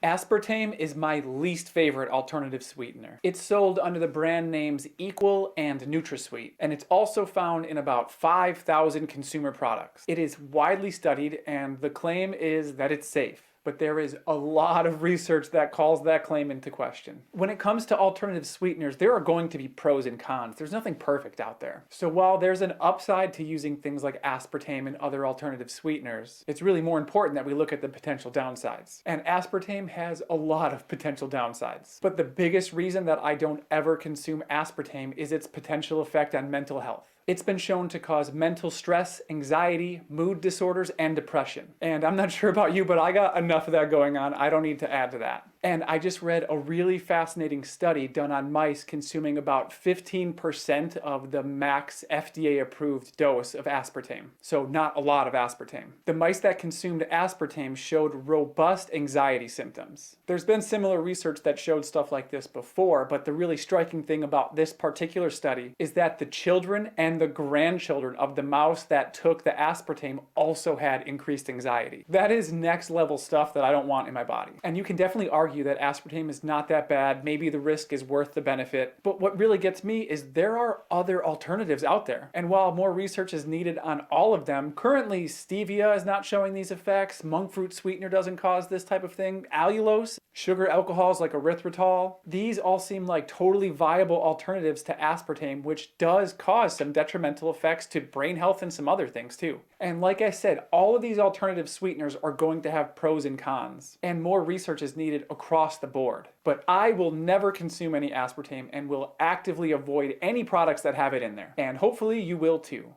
Aspartame is my least favorite alternative sweetener. It's sold under the brand names Equal and NutraSweet, and it's also found in about 5,000 consumer products. It is widely studied, and the claim is that it's safe. But there is a lot of research that calls that claim into question. When it comes to alternative sweeteners, there are going to be pros and cons. There's nothing perfect out there. So while there's an upside to using things like aspartame and other alternative sweeteners, it's really more important that we look at the potential downsides. And aspartame has a lot of potential downsides. But the biggest reason that I don't ever consume aspartame is its potential effect on mental health. It's been shown to cause mental stress, anxiety, mood disorders, and depression. And I'm not sure about you, but I got enough of that going on. I don't need to add to that. And I just read a really fascinating study done on mice consuming about 15% of the max FDA-approved dose of aspartame. So not a lot of aspartame. The mice that consumed aspartame showed robust anxiety symptoms. There's been similar research that showed stuff like this before, but the really striking thing about this particular study is that the children and the grandchildren of the mouse that took the aspartame also had increased anxiety. That is next level stuff that I don't want in my body. And you can definitely argue that aspartame is not that bad. Maybe the risk is worth the benefit. But what really gets me is there are other alternatives out there. And while more research is needed on all of them, currently stevia is not showing these effects. Monk fruit sweetener doesn't cause this type of thing. Allulose, sugar alcohols like erythritol, these all seem like totally viable alternatives to aspartame, which does cause some detrimental effects to brain health and some other things too. And like I said, all of these alternative sweeteners are going to have pros and cons, and more research is needed across the board. But I will never consume any aspartame and will actively avoid any products that have it in there. And hopefully you will too.